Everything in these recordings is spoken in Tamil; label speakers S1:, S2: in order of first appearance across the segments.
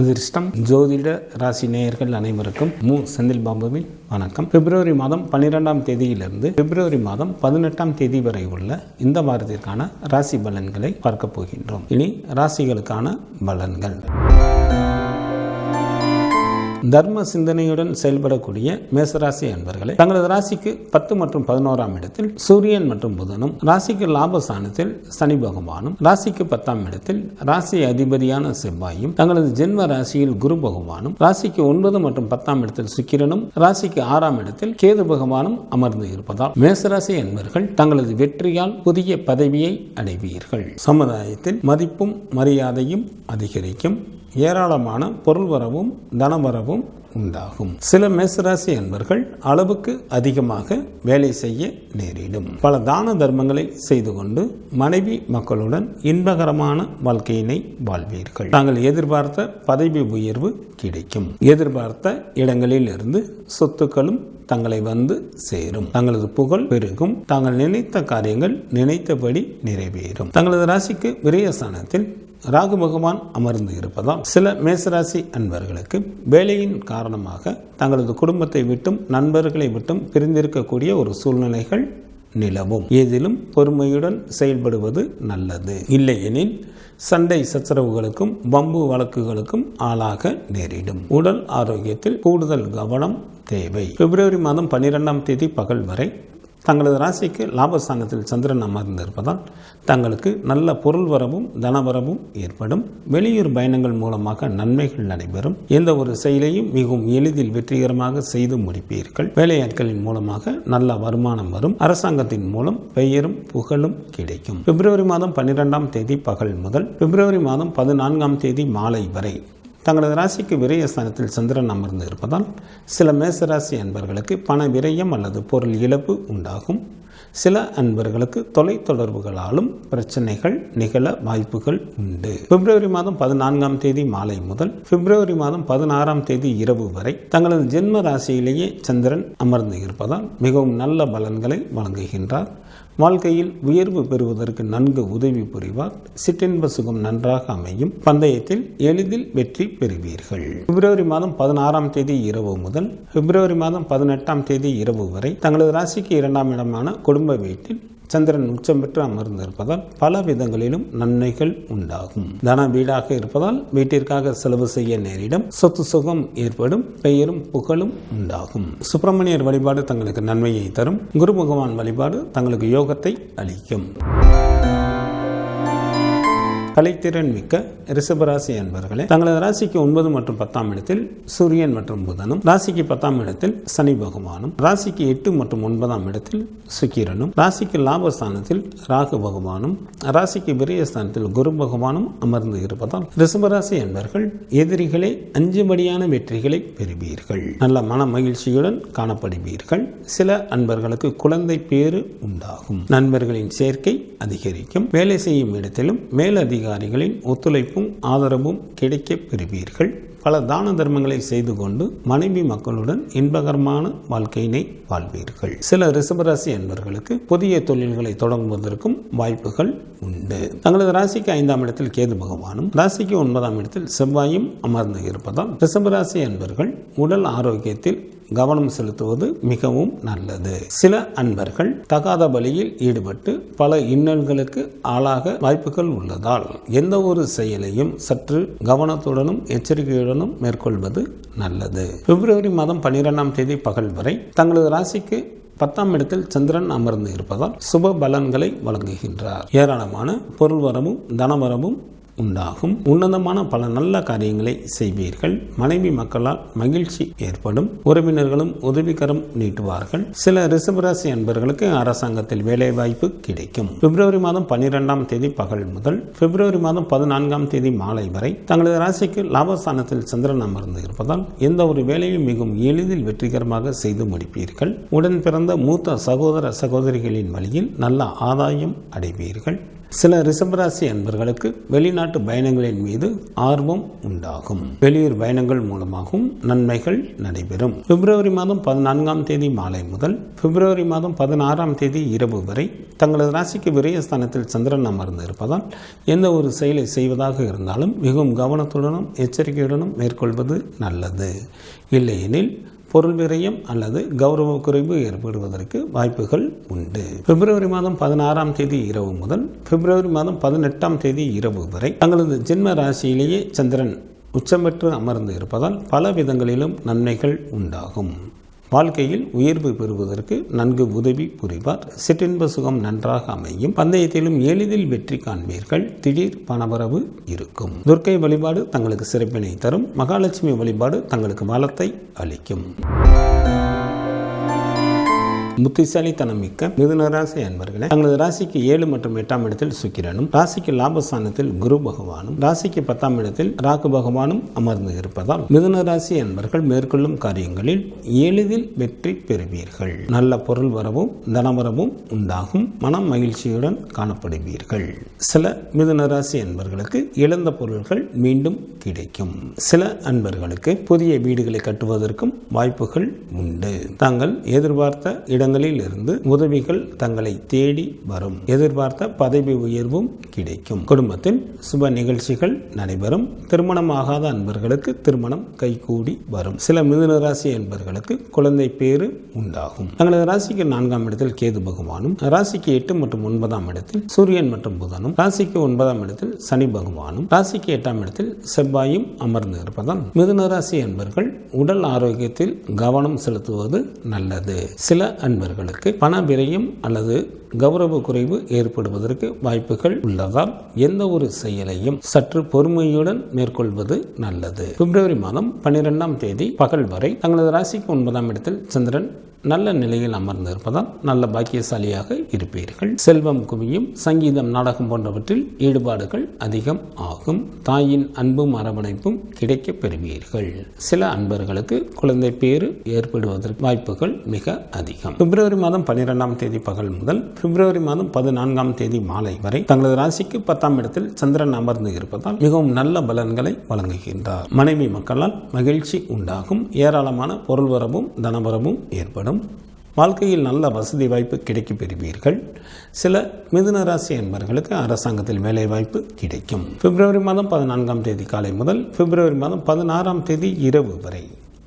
S1: அதிர்ஷ்டம் ஜோதிட ராசி நேயர்கள் அனைவருக்கும் செந்தில் பாபுவின் வணக்கம். பிப்ரவரி மாதம் 12ஆம் தேதியிலிருந்து பிப்ரவரி மாதம் 18ஆம் தேதி வரை உள்ள இந்த வாரத்திற்கான ராசி பலன்களை பார்க்க போகின்றோம். இனி ராசிகளுக்கான பலன்கள். தர்ம சிந்தனையுடன் செயல்படக்கூடிய மேசராசி அன்பர்களே, தங்களது ராசிக்கு 10 மற்றும் 11ஆம் இடத்தில் சூரியன் மற்றும் புதனும், ராசிக்கு லாபஸ்தானத்தில் சனி பகவானும், ராசிக்கு 10ஆம் இடத்தில் ராசி அதிபதியான செவ்வாயும், தங்களது ஜென்ம ராசியில் குரு பகவானும், ராசிக்கு 9 மற்றும் 10ஆம் இடத்தில் சுக்கிரனும், ராசிக்கு 6ஆம் இடத்தில் கேது பகவானும் அமர்ந்து இருப்பதால் மேசராசி அன்பர்கள் தங்களது வெற்றியால் புதிய பதவியை அடைவீர்கள். சமுதாயத்தில் மதிப்பும் மரியாதையும் அதிகரிக்கும். ஏராளமான பொருள் வரவும் தனவரவும் உண்டாகும். சில மேசராசி அன்பர்கள் அளவுக்கு அதிகமாக வேலை செய்ய நேரிடும். பல தான தர்மங்களை செய்து கொண்டு மனைவி மக்களுடன் இன்பகரமான வாழ்க்கையினை வாழ்வீர்கள். தாங்கள் எதிர்பார்த்த பதவி உயர்வு கிடைக்கும். எதிர்பார்த்த இடங்களில் இருந்து சொத்துக்களும் தங்களை வந்து சேரும். தங்களது புகழ் பெருகும். தாங்கள் நினைத்த காரியங்கள் நினைத்தபடி நிறைவேறும். தங்களது ராசிக்கு விரயஸ்தானத்தில் ராகு பகவான் அமர்ந்து இருப்பதால் சில மேசராசி அன்பர்களுக்கு வேலையின் காரணமாக தங்களது குடும்பத்தை விட்டும் நண்பர்களை விட்டும் பிரிந்திருக்கக்கூடிய ஒரு சூழ்நிலைகள் நிலவும். ஏதிலும் பொறுமையுடன் செயல்படுவது நல்லது. இல்லையெனில் சண்டை சச்சரவுகளுக்கும் வம்பு வழக்குகளுக்கும் ஆளாக நேரிடும். உடல் ஆரோக்கியத்தில் கூடுதல் கவனம் தேவை. பிப்ரவரி மாதம் 12ஆம் தேதி பகல் வரை தங்களது ராசிக்கு லாபஸ்தானத்தில் சந்திரன் அமர்ந்திருப்பதால் தங்களுக்கு நல்ல பொருள் வரவும் தனவரவும் ஏற்படும். வெளியூர் பயணங்கள் மூலமாக நன்மைகள் நடைபெறும். எந்த ஒரு செயலையும் மிகவும் எளிதில் வெற்றிகரமாக செய்து முடிப்பீர்கள். வேலையாட்களின் மூலமாக நல்ல வருமானம் வரும். அரசாங்கத்தின் மூலம் பெயரும் புகழும் கிடைக்கும். பிப்ரவரி மாதம் 12ஆம் தேதி பகல் முதல் பிப்ரவரி மாதம் 14ஆம் தேதி மாலை வரை தங்களது ராசிக்கு விரயஸ்தானத்தில் சந்திரன் அமர்ந்து இருப்பதால் சில மேசராசி அன்பர்களுக்கு பண விரயம் அல்லது பொருள் இழப்பு உண்டாகும். சில அன்பர்களுக்கு தொலை தொடர்புகளாலும் பிரச்சனைகள் நிகழ வாய்ப்புகள் உண்டு. பிப்ரவரி மாதம் 14ஆம் தேதி மாலை முதல் பிப்ரவரி மாதம் 16ஆம் தேதி இரவு வரை தங்களது ஜென்ம ராசியிலேயே சந்திரன் அமர்ந்து இருப்பதால் மிகவும் நல்ல பலன்களை வழங்குகின்றார். வாழ்க்கையில் உயர்வு பெறுவதற்கு நன்கு உதவி புரிவார். சிற்றின்ப சுகம் நன்றாக அமையும். பந்தயத்தில் எளிதில் வெற்றி பெறுவீர்கள். பிப்ரவரி மாதம் 16ஆம் தேதி இரவு முதல் பிப்ரவரி மாதம் 18ஆம் தேதி இரவு வரை தங்களது ராசிக்கு 2ஆம் இடமான குடும்ப வீட்டில் சந்திரன் உச்சம் பெற்று அமர்ந்திருப்பதால் பல விதங்களிலும் நன்மைகள் உண்டாகும். தன வீடாக இருப்பதால் வீட்டிற்காக செலவு செய்ய நேரிடும். சொத்து சுகம் ஏற்படும். பெயரும் புகழும் உண்டாகும். சுப்பிரமணியர் வழிபாடு தங்களுக்கு நன்மையை தரும். குரு பகவான் வழிபாடு தங்களுக்கு யோகத்தை அளிக்கும். கலைத்திறன் மிக்க ரிஷபராசி அன்பர்களே, தங்களது ராசிக்கு 9 மற்றும் 10ஆம் இடத்தில் சூரியன் மற்றும் புதனும், ராசிக்கு 10ஆம் இடத்தில் சனி பகவானும், ராசிக்கு 8 மற்றும் 9ஆம் இடத்தில் சுக்கிரனும், ராசிக்கு லாபஸ்தானத்தில் ராகு பகவானும், ராசிக்கு விரயஸ்தானத்தில் குரு பகவானும் அமர்ந்து இருப்பதால் ரிஷபராசி அன்பர்கள் எதிரிகளை அஞ்சும்படியான வெற்றிகளை பெறுவீர்கள். நல்ல மன மகிழ்ச்சியுடன் காணப்படுவீர்கள். சில அன்பர்களுக்கு குழந்தை பேறு உண்டாகும். நண்பர்களின் சேர்க்கை அதிகரிக்கும். வேலை செய்யும் இடத்திலும் மேலதிகாரிகளின் ஒத்துழைப்பும் ஆதரவும் கிடைக்கப் பெறுவீர்கள். பல தான தர்மங்களை செய்து கொண்டு மனைவி மக்களுடன் இன்பகரமான வாழ்க்கையினை வாழ்வீர்கள். சில ரிஷபராசி அன்பர்களுக்கு புதிய தொழில்களை தொடங்குவதற்கும் வாய்ப்புகள் உண்டு. தங்களது ராசிக்கு 5ஆம் இடத்தில் கேது பகவானும், ராசிக்கு 9ஆம் இடத்தில் செவ்வாயும் அமர்ந்து இருப்பதால் ரிஷபராசி அன்பர்கள் உடல் ஆரோக்கியத்தில் கவனம் செலுத்துவது மிகவும் நல்லது. சில அன்பர்கள் தகாத வழியில் ஈடுபட்டு பல இன்னல்களுக்கு ஆளாக வாய்ப்புகள் உள்ளதால் எந்த ஒரு செயலையும் சற்று கவனத்துடனும் எச்சரிக்கையுடனும் மேற்கொள்வது நல்லது. பிப்ரவரி மாதம் 12ஆம் தேதி பகல் வரை தங்களது ராசிக்கு 10ஆம் இடத்தில் சந்திரன் அமர்ந்து இருப்பதால் சுப பலன்களை வழங்குகின்றார். ஏராளமான பொருள் வரவும் தனவரவும் உண்டாகும். உன்னதமான பல நல்ல காரியங்களை செய்வீர்கள். மனைவி மக்களால் மகிழ்ச்சி ஏற்படும். உறவினர்களும் உதவிகரம் நீட்டுவார்கள். சில ரிஷபராசி அன்பர்களுக்கு அரசாங்கத்தில் வேலை வாய்ப்பு கிடைக்கும். பிப்ரவரி மாதம் 12ஆம் தேதி பகல் முதல் பிப்ரவரி மாதம் 14ஆம் தேதி மாலை வரை தங்களது ராசிக்கு லாபஸ்தானத்தில் சந்திரன் அமர்ந்து இருப்பதால் எந்த ஒரு வேலையும் மிகவும் எளிதில் வெற்றிகரமாக செய்து முடிப்பீர்கள். உடன் பிறந்த மூத்த சகோதர சகோதரிகளின் வழியில் நல்ல ஆதாயம் அடைவீர்கள். சில ரிஷபராசி அன்பர்களுக்கு வெளிநாட்டு வெளிநாட்டு பயணங்களின் மீது ஆர்வம் உண்டாகும். வெளியூர் பயணங்கள் மூலமாகவும் நன்மைகள் நடைபெறும். பிப்ரவரி மாதம் 14ஆம் தேதி மாலை முதல் பிப்ரவரி மாதம் 16ஆம் தேதி இரவு வரை தங்களது ராசிக்கு விரயஸ்தானத்தில் சந்திரன் அமர்ந்து இருப்பதால் எந்த ஒரு செயலை செய்வதாக இருந்தாலும் மிகவும் கவனத்துடனும் எச்சரிக்கையுடனும் மேற்கொள்வது நல்லது. இல்லையெனில் பொருள் விரயம் அல்லது கௌரவ குறைவு ஏற்படுவதற்கு வாய்ப்புகள் உண்டு. பிப்ரவரி மாதம் 16ஆம் தேதி இரவு முதல் பிப்ரவரி மாதம் 18ஆம் தேதி இரவு வரை தங்களது ஜென்ம ராசியிலேயே சந்திரன் உச்சம் பெற்று அமர்ந்து இருப்பதால் பல விதங்களிலும் நன்மைகள் உண்டாகும். வாழ்க்கையில் உயர்வு பெறுவதற்கு நன்கு உதவி புரிவார். சிற்றின்ப சுகம் நன்றாக அமையும். பந்தயத்திலும் எளிதில் வெற்றி காண்பீர்கள். திடீர் பணவரவு இருக்கும். துர்க்கை வழிபாடு தங்களுக்கு சிறப்பினை தரும். மகாலட்சுமி வழிபாடு தங்களுக்கு வளத்தை அளிக்கும். புத்திசாலித்தனம் மிக்க மிதுன ராசி அன்பர்களே, தங்களது ராசிக்கு 7 மற்றும் 8ஆம் இடத்தில் சுக்கிரனும், ராசிக்கு லாபஸ்தானத்தில் குரு பகவானும், ராசிக்கு 10ஆம் இடத்தில் ராகு பகவானும் அமர்ந்து இருப்பதால் மிதுன ராசி அன்பர்கள் மேற்கொள்ளும் காரியங்களில் எளிதில் வெற்றி பெறுவீர்கள். நல்ல பொருள் வரவும் தனவரவும் உண்டாகும். மனம் மகிழ்ச்சியுடன் காணப்படுவீர்கள். சில மிதுன ராசி அன்பர்களுக்கு இழந்த பொருள்கள் மீண்டும் கிடைக்கும். சில அன்பர்களுக்கு புதிய வீடுகளை கட்டுவதற்கும் வாய்ப்புகள் உண்டு. தாங்கள் எதிர்பார்த்த இடங்களில் இருந்து உதவிகள் தங்களை தேடி வரும். எதிர்பார்த்த பதவி உயர்வும் கிடைக்கும். குடும்பத்தில் சுப நிகழ்ச்சிகள் நடைபெறும். திருமணமாகாத அன்பர்களுக்கு திருமணம் கைகூடி வரும். சில மிதுன ராசி அன்பர்களுக்கு குழந்தை பேறு உண்டாகும். தங்களது ராசிக்கு 4ஆம் இடத்தில் கேது பகவானும், ராசிக்கு 8 மற்றும் 9ஆம் இடத்தில் சூரியன் மற்றும் புதனும், ராசிக்கு 9ஆம் இடத்தில் சனி பகவானும், ராசிக்கு 8ஆம் இடத்தில் செவ்வாயும் அமர்ந்து இருப்பதால் மிதுன ராசி அன்பர்கள் உடல் ஆரோக்கியத்தில் கவனம் செலுத்துவது நல்லது. சில அன்பர்களுக்கு பண விரயம் அல்லது கௌரவ குறைவு ஏற்படுவதற்கு வாய்ப்புகள் உள்ளதால் எந்த ஒரு செயலையும் சற்று பொறுமையுடன் மேற்கொள்வது நல்லது. பிப்ரவரி மாதம் 12ஆம் தேதி பகல் வரை தங்களது ராசிக்கு 9ஆம் இடத்தில் சந்திரன் நல்ல நிலையில் அமர்ந்து இருப்பதால் நல்ல பாக்கியசாலியாக இருப்பீர்கள். செல்வம் குவியும். சங்கீதம், நாடகம் போன்றவற்றில் ஈடுபாடுகள் அதிகம் ஆகும். தாயின் அன்பும் அரவணைப்பும் கிடைக்க பெறுவீர்கள். சில அன்பர்களுக்கு குழந்தை பேறு ஏற்படுவதற்கு வாய்ப்புகள் மிக அதிகம். பிப்ரவரி மாதம் 12ஆம் தேதி பகல் முதல் பிப்ரவரி மாதம் 14ஆம் தேதி மாலை வரை தங்களது ராசிக்கு 10ஆம் இடத்தில் சந்திரன் அமர்ந்து இருப்பதால் மிகவும் நல்ல பலன்களை வழங்குகின்றார். மனைவி மக்களால் மகிழ்ச்சி உண்டாகும். ஏராளமான பொருள் வரவும் தனவரவும் ஏற்படும். வாழ்க்கையில் நல்ல வசதி வாய்ப்பு கிடைக்க பெறுவீர்கள். சில மிதுன ராசி என்பவர்களுக்கு அரசாங்கத்தில் வேலை வாய்ப்பு கிடைக்கும். பிப்ரவரி மாதம் 14ஆம் தேதி காலை முதல் பிப்ரவரி மாதம் 16ஆம் தேதி இரவு வரை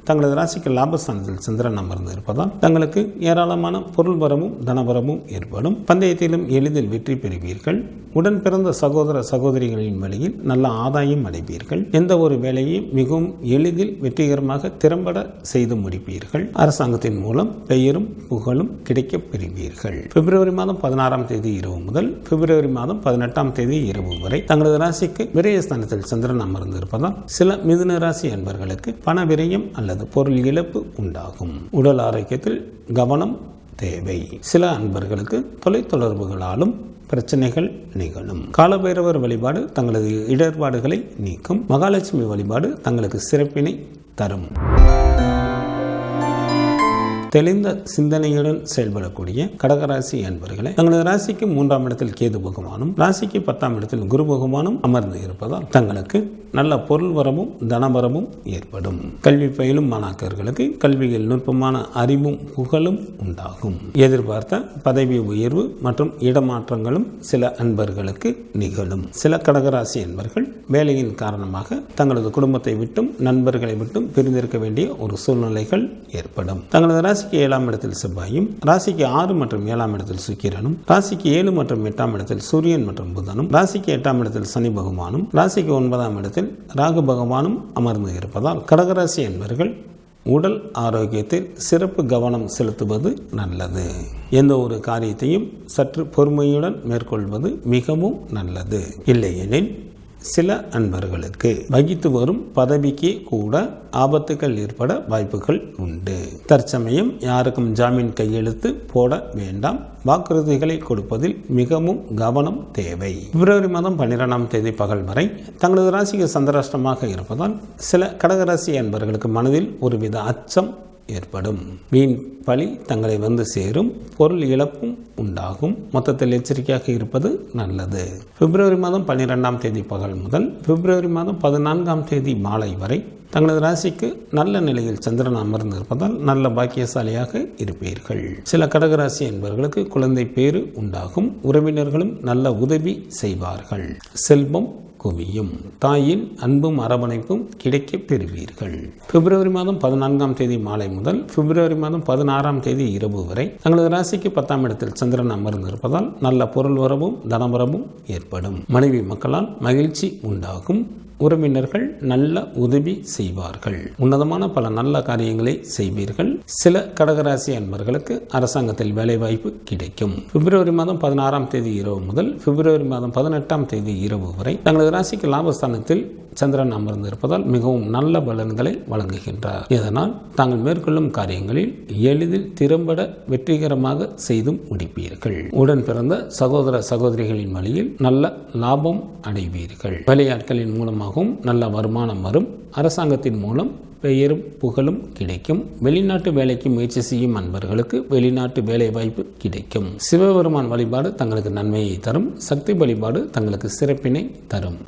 S1: தங்களது ராசிக்கு லாபஸ்தானத்தில் சந்திரன் அமர்ந்து இருப்பதால் தங்களுக்கு ஏராளமான பொருள் வரவும் தனவரவும் ஏற்படும். பந்தயத்திலும் எளிதில் வெற்றி பெறுவீர்கள். உடன் பிறந்த சகோதர சகோதரிகளின் வழியில் நல்ல ஆதாயம் அடைவீர்கள். எந்த ஒரு வேலையையும் மிகவும் எளிதில் வெற்றிகரமாக திறம்பட செய்து முடிப்பீர்கள். அரசாங்கத்தின் மூலம் பெயரும் புகழும் கிடைக்க பெறுவீர்கள். பிப்ரவரி மாதம் 16ஆம் தேதி இரவு முதல் பிப்ரவரி மாதம் 18ஆம் தேதி இரவு வரை தங்களது ராசிக்கு விரயஸ்தானத்தில் சந்திரன் அமர்ந்து இருப்பதால் சில மிதுன ராசி அன்பர்களுக்கு பண விரயம் அல்லது பொருள் இழப்பு உண்டாகும். உடல் ஆரோக்கியத்தில் கவனம் தேவை. சில அன்பர்களுக்கு தொலைத்தொடர்புகளாலும் பிரச்சனைகள் நிகழும். காலபைரவர் வழிபாடு தங்களது இடர்பாடுகளை நீக்கும். மகாலட்சுமி வழிபாடு தங்களுக்கு சிறப்பினை தரும். தெளிந்த சிந்தனையுடன் செயல்படக்கூடிய கடகராசி அன்பர்களே, தங்களது ராசிக்கு 3ஆம் இடத்தில் கேது பகவானும், ராசிக்கு 10ஆம் இடத்தில் குரு பகவானும் அமர்ந்து இருப்பதால் தங்களுக்கு நல்ல பொருள் வரவும் தனவரவும் ஏற்படும். கல்வி பயிலும் மாணாக்கர்களுக்கு கல்வியில் நுட்பமான அறிவும் புகழும் உண்டாகும். எதிர்பார்த்த பதவி உயர்வு மற்றும் இடமாற்றங்களும் சில அன்பர்களுக்கு நிகழும். சில கடகராசி அன்பர்கள் வேலையின் காரணமாக தங்களது குடும்பத்தை விட்டும் நண்பர்களை விட்டும் பிரிந்திருக்க வேண்டிய ஒரு சூழ்நிலைகள் ஏற்படும். தங்களது ராசிக்கு 7ஆம் இடத்தில் செவ்வாயும், ராசிக்கு 6 மற்றும் 7ஆம் இடத்தில் சுக்கிரனும், ராசிக்கு 7 மற்றும் 8ஆம் இடத்தில் சூரியன் மற்றும் புதனும், ராசிக்கு 8ஆம் இடத்தில் சனி பகவானும், ராசிக்கு 9ஆம் இடத்தில் ராகு பகவானும் அமர்ந்து இருப்பதால் கடகராசி என்பவர்கள் உடல் ஆரோக்கியத்தில் சிறப்பு கவனம் செலுத்துவது நல்லது. எந்த ஒரு காரியத்தையும் சற்று பொறுமையுடன் மேற்கொள்வது மிகவும் நல்லது. இல்லையெனில் சில அன்பர்களுக்கு வகித்து வரும் பதவிக்கு கூட ஆபத்துகள் ஏற்பட வாய்ப்புகள் உண்டு. தற்சமயம் யாருக்கும் ஜாமீன் கையெழுத்து போட வேண்டாம். வாக்குறுதிகளை கொடுப்பதில் மிகவும் கவனம் தேவை. பிப்ரவரி மாதம் 12ஆம் தேதி பகல் வரை தங்களது ராசிக்கு சந்திராஷ்டமாக இருப்பதால் சில கடகராசி அன்பர்களுக்கு மனதில் ஒருவித அச்சம் ஏற்படும். வீண் பழி தங்களை வந்து சேரும், பொருள் இழப்பும் உண்டாகும். மொத்தத்தில் எச்சரிக்கையாக இருப்பது நல்லது. பிப்ரவரி மாதம் 12ஆம் தேதி பகல் முதல் பிப்ரவரி மாதம் 14ஆம் தேதி மாலை வரை தங்களது ராசிக்கு நல்ல நிலையில் சந்திரன் அமர்ந்து இருப்பதால் நல்ல பாக்கியசாலியாக இருப்பீர்கள். சில கடகராசி என்பவர்களுக்கு குழந்தை பேறு உண்டாகும். உறவினர்களும் நல்ல உதவி செய்வார்கள். செல்வம் குவியும். தாயின் அன்பும் அரவணைப்பும் கிடைக்க பெறுவீர்கள். பிப்ரவரி மாதம் 14ஆம் தேதி மாலை முதல் பிப்ரவரி மாதம் 16ஆம் தேதி இரவு வரை தங்களது ராசிக்கு 10ஆம் இடத்தில் சந்திரன் அமர்ந்து இருப்பதால் நல்ல பொருள் வரவும் தனவரவும் ஏற்படும். மனைவி மக்களால் மகிழ்ச்சி உண்டாகும். உறவினர்கள் நல்ல உதவி செய்வார்கள். உன்னதமான பல நல்ல காரியங்களை செய்வீர்கள். சில கடகராசி அன்பர்களுக்கு அரசாங்கத்தில் வேலைவாய்ப்பு கிடைக்கும். பிப்ரவரி மாதம் 16ஆம் தேதி இரவு முதல் பிப்ரவரி மாதம் 18ஆம் தேதி இரவு வரை தங்களது ராசிக்கு லாபஸ்தானத்தில் சந்திரன் அமர்ந்து இருப்பதால் மிகவும் நல்ல பலன்களை வழங்குகின்றார். இதனால் தாங்கள் மேற்கொள்ளும் காரியங்களில் எளிதில் திறம்பட வெற்றிகரமாக செய்தும் முடிப்பீர்கள். உடன் பிறந்த சகோதர சகோதரிகளின் வழியில் நல்ல லாபம் அடைவீர்கள். வேலையாட்களின் மூலமாகவும் நல்ல வருமானம் வரும். அரசாங்கத்தின் மூலம் பெயரும் புகழும் கிடைக்கும். வெளிநாட்டு வேலைக்கு முயற்சி செய்யும் அன்பர்களுக்கு வெளிநாட்டு வேலை வாய்ப்பு கிடைக்கும். சிவபெருமான் வழிபாடு தங்களுக்கு நன்மையை தரும். சக்தி வழிபாடு தங்களுக்கு சிறப்பினை தரும்.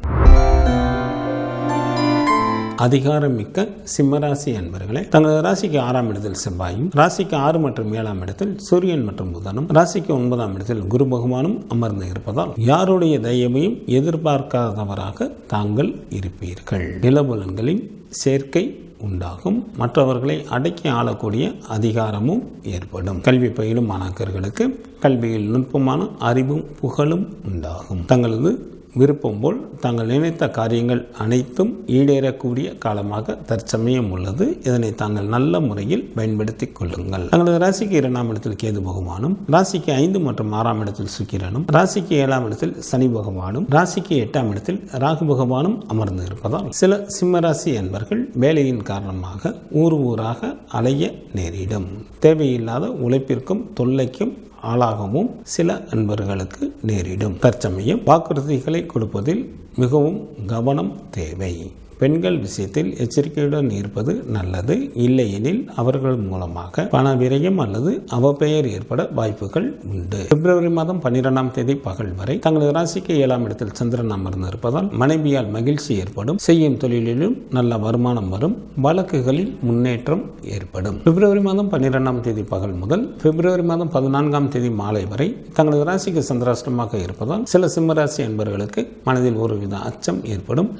S1: அதிகாரமிக்க சிம்மராசி அன்பர்களே, தங்களது ராசிக்கு 6ஆம் இடத்தில் செவ்வாயும், ராசிக்கு 6 மற்றும் 7ஆம் இடத்தில் சூரியன் மற்றும் புதனும், ராசிக்கு 9ஆம் இடத்தில் குரு பகவானும் அமர்ந்து இருப்பதால் யாருடைய தயவையும் எதிர்பார்க்காதவராக தாங்கள் இருப்பீர்கள். நிலபுலன்களின் சேர்க்கை உண்டாகும். மற்றவர்களை அடக்கி ஆளக்கூடிய அதிகாரமும் ஏற்படும். கல்வி பயிலும் மாணாக்கர்களுக்கு கல்வியில் நுட்பமான அறிவும் புகழும் உண்டாகும். தங்களது விருப்பம் போல் தாங்கள் நினைத்த காரியங்கள் அனைத்தும் ஈடேறக்கூடிய காலமாக தற்சமயம் உள்ளது. இதனை தாங்கள் நல்ல முறையில் பயன்படுத்திக் கொள்ளுங்கள். தங்களது ராசிக்கு 2ஆம் இடத்தில் கேது பகவானும், ராசிக்கு 5 மற்றும் 6ஆம் இடத்தில் சுக்கிரனும், ராசிக்கு 7ஆம் இடத்தில் சனி பகவானும், ராசிக்கு 8ஆம் இடத்தில் ராகு பகவானும் அமர்ந்து இருப்பதால் சில சிம்மராசி என்பர்கள் வேலையின் காரணமாக ஊராக அலைய நேரிடும். தேவையில்லாத உழைப்பிற்கும் தொல்லைக்கும் ஆளாகவும் சில அன்பர்களுக்கு நேரிடும். தற்சமயம் வாக்குறுதிகளை கொடுப்பதில் மிகவும் கவனம் தேவை. பெண்கள் விஷயத்தில் எச்சரிக்கையுடன் இருப்பது நல்லது. இல்லையெனில் அவர்கள் மூலமாக பண விரயம் அல்லது அவப்பெயர் ஏற்பட வாய்ப்புகள் உண்டு. பிப்ரவரி மாதம் 12ஆம் தேதி பகல் வரை தங்களது ராசிக்கு 7ஆம் இடத்தில் சந்திரன் அமர்ந்து இருப்பதால் மனைவியால் மகிழ்ச்சி ஏற்படும். செய்யும் தொழிலிலும் நல்ல வருமானம் வரும். வழக்குகளில் முன்னேற்றம் ஏற்படும். பிப்ரவரி மாதம் 12ஆம் தேதி பகல் முதல் பிப்ரவரி மாதம் 14ஆம் தேதி மாலை வரை தங்களது ராசிக்கு சந்திராஷ்டமாக இருப்பதால் சில சிம்மராசி அன்பர்களுக்கு மனதில் ஒருவித அச்சம் ஏற்படும்.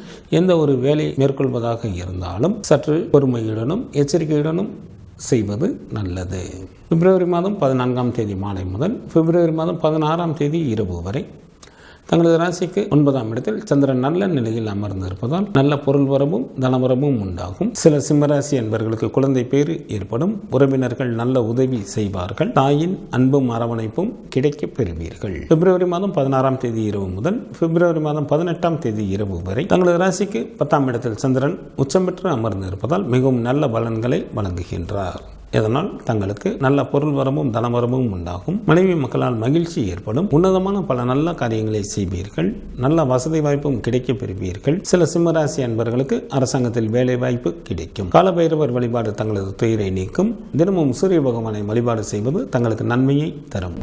S1: எந்த ஒரு வேலை மேற்கொள்வதாக இருந்தாலும் சற்று பொறுமையுடனும் எச்சரிக்கையுடனும் செய்வது நல்லது. பிப்ரவரி மாதம் 14ஆம் தேதி மாலை முதல் பிப்ரவரி மாதம் 16ஆம் தேதி இரவு வரை தங்களது ராசிக்கு 9ஆம் இடத்தில் சந்திரன் நல்ல நிலையில் அமர்ந்து இருப்பதால் நல்ல பொருள் வரவும் தனவரவும் உண்டாகும். சில சிம்மராசி என்பவர்களுக்கு குழந்தை பேறு ஏற்படும். உறவினர்கள் நல்ல உதவி செய்வார்கள். தாயின் அன்பும் அரவணைப்பும் கிடைக்க பெறுவீர்கள். பிப்ரவரி மாதம் 16ஆம் தேதி இரவு முதல் பிப்ரவரி மாதம் 18ஆம் தேதி இரவு வரை தங்களது ராசிக்கு 10ஆம் இடத்தில் சந்திரன் உச்சம் பெற்று அமர்ந்து இருப்பதால் மிகவும் நல்ல பலன்களை வழங்குகின்றார். இதனால் தங்களுக்கு நல்ல பொருள் வரமும் தனவரமும் உண்டாகும். மனைவி மக்களால் மகிழ்ச்சி ஏற்படும். உன்னதமான பல நல்ல காரியங்களை செய்வீர்கள். நல்ல வசதி வாய்ப்பும் கிடைக்க பெறுவீர்கள். சில சிம்மராசி அன்பர்களுக்கு அரசாங்கத்தில் வேலை வாய்ப்பு கிடைக்கும். காலபைரவர் வழிபாடு தங்களது துயரை நீக்கும். தினமும் சூரிய பகவானை வழிபாடு செய்வது தங்களுக்கு நன்மையை தரும்.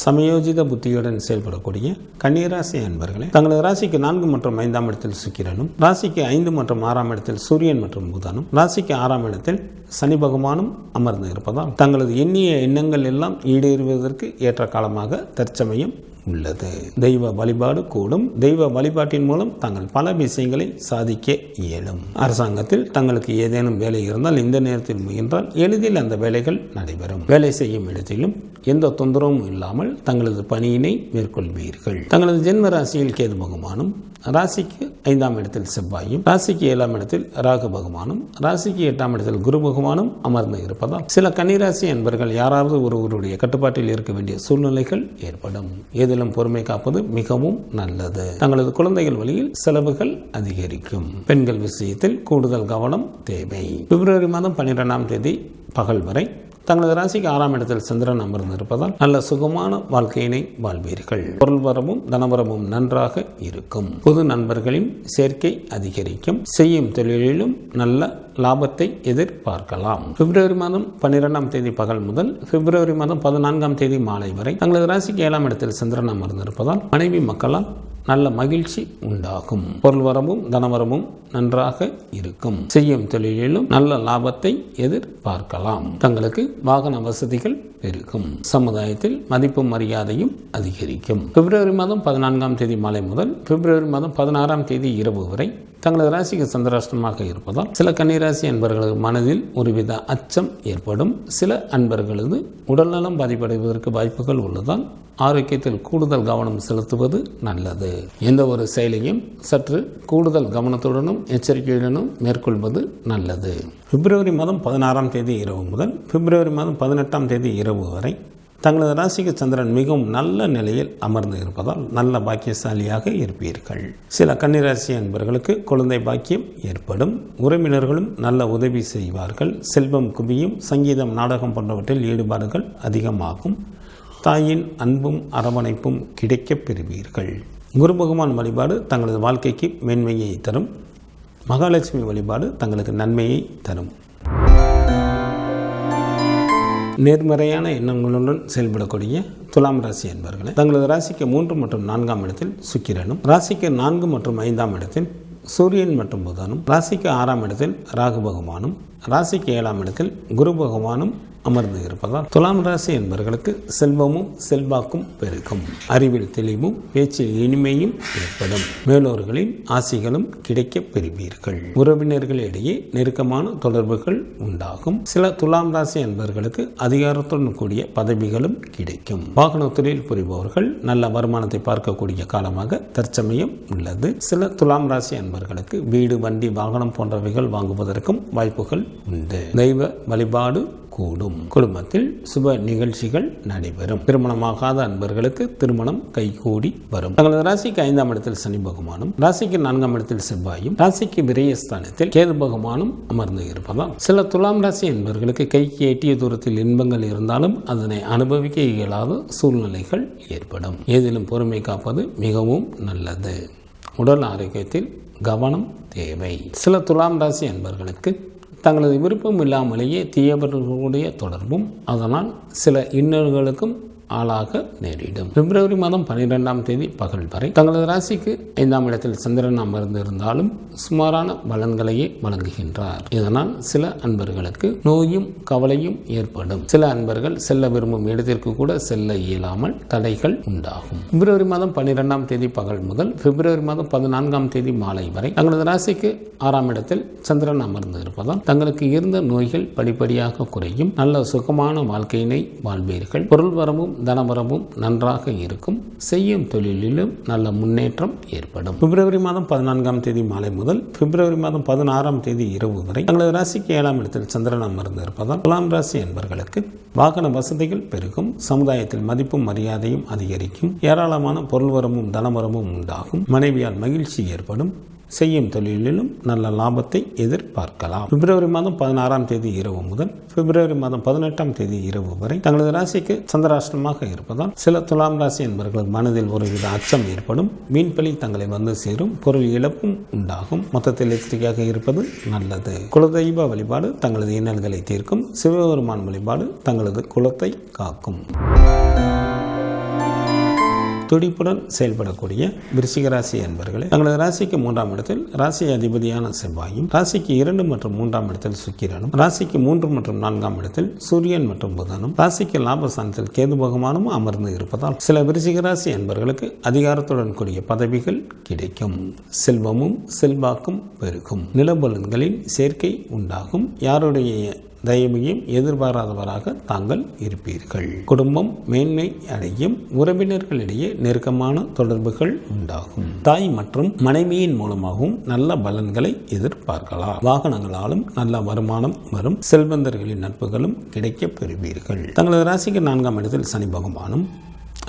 S1: சமயோஜித புத்தியுடன் செயல்படக்கூடிய கன்னிராசி அன்பர்களே, தங்களது ராசிக்கு 4 மற்றும் 5ஆம் இடத்தில் சுக்கிரனும், ராசிக்கு 5 மற்றும் 6ஆம் இடத்தில் சூரியன் மற்றும் புதனும், ராசிக்கு 6ஆம் இடத்தில் சனி பகவானும் அமர்ந்து இருப்பதால் தங்களது எண்ணிய எண்ணங்கள் எல்லாம் ஈடேறுவதற்கு ஏற்ற காலமாக தற்சமயம் உள்ளது. தெய்வ வழிபாடு கூடும். தெய்வ வழிபாட்டின் மூலம் தாங்கள் பல விஷயங்களை சாதிக்க இயலும். அரசாங்கத்தில் தங்களுக்கு ஏதேனும் வேலை இருந்தால் இந்த நேரத்தில் முயன்றால் எளிதில் அந்த வேலைகள் நடைபெறும். வேலை செய்யும் இடத்திலும் எந்த தொந்தரவும் இல்லாமல் தங்களது பணியினை மேற்கொள்வீர்கள். தங்களது ஜென்ம ராசியில் கேது பகவானும், ராசிக்கு 5ஆம் இடத்தில் செவ்வாயும், ராசிக்கு 7ஆம் இடத்தில் ராகு பகவானும், ராசிக்கு 8ஆம் இடத்தில் குரு பகவானும் அமர்ந்து இருப்பதால் சில கன்னிராசி அன்பர்கள் யாராவது ஒருவருடைய கட்டுப்பாட்டில் இருக்க வேண்டிய சூழ்நிலைகள் ஏற்படும். ஏதிலும் பொறுமை காப்பது மிகவும் நல்லது. தங்களது குழந்தைகள் வழியில் செலவுகள் அதிகரிக்கும். பெண்கள் விஷயத்தில் கூடுதல் கவனம் தேவை. பிப்ரவரி மாதம் 12ஆம் தேதி பகல் வரை தங்களது ராசிக்கு 6ஆம் இடத்தில் சந்திரன் அமர்ந்து இருப்பதால் நல்ல சுகமான வாழ்க்கையினை வாழ்வீர்கள். பொருள் வரவும் தனவரவும் நன்றாக இருக்கும். புது நண்பர்களின் சேர்க்கை அதிகரிக்கும். செய்யும் தொழிலிலும் நல்ல லாபத்தை எதிர்பார்க்கலாம். பிப்ரவரி மாதம் 12ஆம் தேதி பகல் முதல் பிப்ரவரி மாதம் 14ஆம் தேதி மாலை வரை தங்களது ராசிக்கு 7ஆம் இடத்தில் சந்திரன் அமர்ந்து இருப்பதால் மனைவி மக்களால் நல்ல மகிழ்ச்சி உண்டாகும். பொருள் வரவும் தனவரவும் நன்றாக இருக்கும். செய்யும் தொழிலிலும் நல்ல லாபத்தை எதிர்பார்க்கலாம். தங்களுக்கு வாகன வசதிகள் பெருகும். சமுதாயத்தில் மதிப்பும் மரியாதையும் அதிகரிக்கும். பிப்ரவரி மாதம் 14ஆம் தேதி மாலை முதல் பிப்ரவரி மாதம் 16ஆம் தேதி இரவு வரை தங்களது ராசிக்கு சந்திராஷ்டமாக இருப்பதால் சில கன்னிராசி அன்பர்களது மனதில் ஒருவித அச்சம் ஏற்படும். சில அன்பர்களது உடல்நலம் பாதிப்படைவதற்கு வாய்ப்புகள் உள்ளதால் ஆரோக்கியத்தில் கூடுதல் கவனம் செலுத்துவது நல்லது. எந்த ஒரு செயலையும் சற்று கூடுதல் கவனத்துடனும் எச்சரிக்கையுடனும் மேற்கொள்வது நல்லது. பிப்ரவரி மாதம் 16ஆம் தேதி இரவு முதல் பிப்ரவரி மாதம் 18ஆம் தேதி இரவு வரை தங்களது ராசிக்கு சந்திரன் மிகவும் நல்ல நிலையில் அமர்ந்து இருப்பதால் நல்ல பாக்கியசாலியாக இருப்பீர்கள். சில கன்னிராசி அன்பர்களுக்கு குழந்தை பாக்கியம் ஏற்படும். உறவினர்களும் நல்ல உதவி செய்வார்கள். செல்வம் குவியும். சங்கீதம், நாடகம் போன்றவற்றில் ஈடுபாடுகள் அதிகமாகும். தாயின் அன்பும் அரவணைப்பும் கிடைக்கப் பெறுவீர்கள். குரு பகவான் வழிபாடு தங்களது வாழ்க்கைக்கு மேன்மையை தரும். மகாலட்சுமி வழிபாடு தங்களுக்கு நன்மையை தரும். நேர்மறையான எண்ணங்களுடன் செயல்படக்கூடிய துலாம் ராசி என்பவர்களே, தங்களது ராசிக்கு 3 மற்றும் 4ஆம் இடத்தில் சுக்கிரனும், ராசிக்கு 4 மற்றும் 5ஆம் இடத்தில் சூரியன் மற்றும் புதனும், ராசிக்கு 6ஆம் இடத்தில் ராகு பகவானும், ராசிக்கு 7ஆம் இடத்தில் குரு பகவானும் அமர்ந்து இருப்பதால் துலாம் ராசி என்பவர்களுக்கு செல்வமும் செல்வாக்கும் பெருகும். அறிவில் தெளிவும் பேச்சில் இனிமையும் ஏற்படும். மேலோர்களின் ஆசிகளும் கிடைக்கப் பெறுவீர்கள். உறவினர்களிடையே நெருக்கமான தொடர்புகள் உண்டாகும். சில துலாம் ராசி என்பவர்களுக்கு அதிகாரத்துடன் கூடிய பதவிகளும் கிடைக்கும். வாகன தொழில் புரிபவர்கள் நல்ல வருமானத்தை பார்க்கக்கூடிய காலமாக தற்சமயம் உள்ளது. சில துலாம் ராசி என்பவர்களுக்கு வீடு, வண்டி, வாகனம் போன்றவைகள் வாங்குவதற்கும் வாய்ப்புகள் உண்டு. தெய்வ வழிபாடு கூடும். குடும்பத்தில் சுப நிகழ்ச்சிகள் நடைபெறும். திருமணமாகாத அன்பர்களுக்கு திருமணம் கைகூடி வரும். தங்களது ராசிக்கு 5ஆம் இடத்தில் சனி பகவானும், ராசிக்கு 4ஆம் இடத்தில் செவ்வாயும், ராசிக்கு விரயஸ்தானத்தில் கேது பகவானும் அமர்ந்து இருப்பதால் சில துலாம் ராசி என்பவர்களுக்கு கைக்கு எட்டிய தூரத்தில் இன்பங்கள் இருந்தாலும் அதனை அனுபவிக்க இயலாத சூழ்நிலைகள் ஏற்படும். ஏதிலும் பொறுமை காப்பது மிகவும் நல்லது. உடல் ஆரோக்கியத்தில் கவனம் தேவை. சில துலாம் ராசி என்பவர்களுக்கு தங்களது விருப்பம் இல்லாமலேயே தீயவர்களுடைய தொடர்பும் அதனால் சில இன்னல்களுக்கும் ஆளாக நேரிடும். பிப்ரவரி மாதம் 12ஆம் தேதி பகல் வரை தங்களது ராசிக்கு 5ஆம் இடத்தில் சந்திரன் அமர்ந்து இருந்தாலும் சுமாரான பலன்களையே வழங்குகின்றார். இதனால் சில அன்பர்களுக்கு நோயும் கவலையும் ஏற்படும். சில அன்பர்கள் செல்ல விரும்பும் இடத்திற்கு கூட செல்ல இயலாமல் தடைகள் உண்டாகும். பிப்ரவரி மாதம் 12ஆம் தேதி பகல் முதல் பிப்ரவரி மாதம் 14ஆம் தேதி மாலை வரை தங்களது ராசிக்கு 6ஆம் இடத்தில் சந்திரன் அமர்ந்து இருப்பதால் தங்களுக்கு இருந்த நோய்கள் படிப்படியாக குறையும். நல்ல சுகமான வாழ்க்கையினை வாழ்வீர்கள். பொருள் வரவும் தனவரவும் நன்றாக இருக்கும். செய்யும் தொழிலிலும் நல்ல முன்னேற்றம் ஏற்படும். பிப்ரவரி மாதம் 14ஆம் தேதி மாலை முதல் பிப்ரவரி மாதம் 16ஆம் தேதி இரவு வரை தங்களது ராசிக்கு 7ஆம் இடத்தில் சந்திரன் அமர்ந்து இருப்பதால் துலாம் ராசி என்பவர்களுக்கு வாகன வசதிகள் பெருகும். சமுதாயத்தில் மதிப்பும் மரியாதையும் அதிகரிக்கும். ஏராளமான பொருள் வரமும் தனவரமும் உண்டாகும். மனைவியால் மகிழ்ச்சி ஏற்படும். செய்யும் தொழிலிலும் நல்ல லாபத்தை எதிர்பார்க்கலாம். பிப்ரவரி மாதம் 16ஆம் தேதி இரவு முதல் பிப்ரவரி மாதம் 18ஆம் தேதி இரவு வரை தங்களது ராசிக்கு சந்திராஷ்டமாக இருப்பதால் சில துலாம் ராசி என்பவர்கள் மனதில் ஒருவித அச்சம் ஏற்படும். மீன்பலி தங்களை வந்து சேரும். பொருள் இழப்பும் உண்டாகும். மொத்தத்தில் எச்சரிக்கையாக இருப்பது நல்லது. குலதெய்வ வழிபாடு தங்களது இன்னல்களை தீர்க்கும். சிவபெருமான் வழிபாடு தங்களது குலத்தை காக்கும். துடிப்புடன் செயல்படக்கூடிய விருச்சிக ராசி என்பவர்களே, தங்களது ராசிக்கு 3ஆம் இடத்தில் ராசி அதிபதியான செவ்வாயும், ராசிக்கு 2 மற்றும் 3ஆம் இடத்தில் சுக்கிரனும், ராசிக்கு 3 மற்றும் 4ஆம் இடத்தில் சூரியன் மற்றும் புதனும், ராசிக்கு லாபஸ்தானத்தில் கேது பகவானும் அமர்ந்து இருப்பதால் சில விருச்சிக ராசி என்பவர்களுக்கு அதிகாரத்துடன் கூடிய பதவிகள் கிடைக்கும். செல்வமும் செல்வாக்கும் பெருகும். நிலபலன்களின் சேர்க்கை உண்டாகும். யாருடைய தயவையும் எதிர்பாராதவராக தாங்கள் இருப்பீர்கள். குடும்பம் மேன்மை அடையும். உறவினர்களிடையே நெருக்கமான தொடர்புகள் உண்டாகும். தாய் மற்றும் மனைவியின் மூலமாகவும் நல்ல பலன்களை எதிர்பார்க்கலாம். வாகனங்களாலும் நல்ல வருமானம் வரும். செல்வந்தர்களின் நட்புகளும் கிடைக்கப் பெறுவீர்கள். தங்களது ராசிக்கு 4ஆம் இடத்தில் சனி பகவானும்,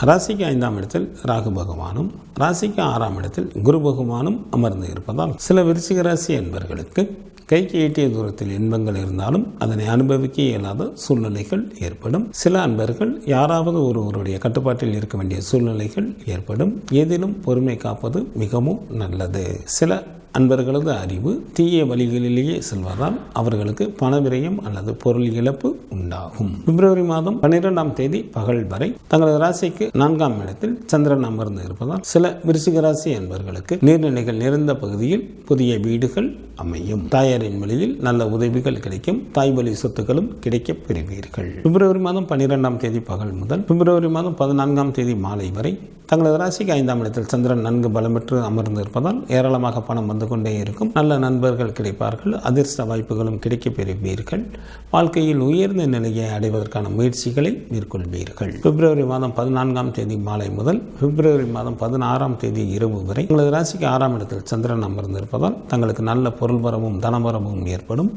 S1: ராசிக்கு 5ஆம் இடத்தில் ராகு பகவானும், ராசிக்கு 6ஆம் இடத்தில் குரு பகவானும் அமர்ந்து இருப்பதால் சில விருச்சிக ராசி என்பவர்களுக்கு கைக்கு எட்டிய தூரத்தில் இன்பங்கள் இருந்தாலும் அதனை அனுபவிக்க இயலாத சூழ்நிலைகள் ஏற்படும். சில அன்பர்கள் யாராவது ஒருவருடைய கட்டுப்பாட்டில் இருக்க வேண்டிய சூழ்நிலைகள் ஏற்படும். ஏதிலும் பொறுமை காப்பது மிகவும் நல்லது. சில அன்பர்களது அறிவு தீய வழிகளிலேயே செல்வதால் அவர்களுக்கு பணவிரயம் அல்லது பொருள் இழப்பு உண்டாகும். பிப்ரவரி மாதம் 12ஆம் தேதி பகல் வரை தங்களது ராசிக்கு 4ஆம் இடத்தில் சந்திரன் அமர்ந்து இருப்பதால் சில விருச்சிக ராசி அன்பர்களுக்கு நீர்நிலைகள் நிறைந்த பகுதியில் புதிய வீடுகள் அமையும். தாயாரின் வழியில் நல்ல உதவிகள் கிடைக்கும். தாய் வழி சொத்துக்களும் கிடைக்க பெறுவீர்கள். பிப்ரவரி மாதம் 12ஆம் தேதி பகல் முதல் பிப்ரவரி மாதம் 14ஆம் தேதி மாலை வரை தங்களது ராசிக்கு 5ஆம் இடத்தில் சந்திரன் நன்கு பலம் பெற்று அமர்ந்து இருப்பதால் ஏராளமாக பணம் வந்து கொண்டே இருக்கும். நல்ல நண்பர்கள் கிடைப்பார்கள். அதிர்ஷ்ட வாய்ப்புகளும் கிடைக்க பெறுவீர்கள். வாழ்க்கையில் உயர்ந்த நிலையை அடைவதற்கான முயற்சிகளை மேற்கொள்வீர்கள். பிப்ரவரி மாதம் 14ஆம் தேதி மாலை முதல் பிப்ரவரி மாதம் 16ஆம் தேதி இரவு வரை தங்களது ராசிக்கு 6ஆம் இடத்தில் சந்திரன் அமர்ந்து இருப்பதால் தங்களுக்கு நல்ல பொருள் வரவும் தனவரவும் ஏற்படும்.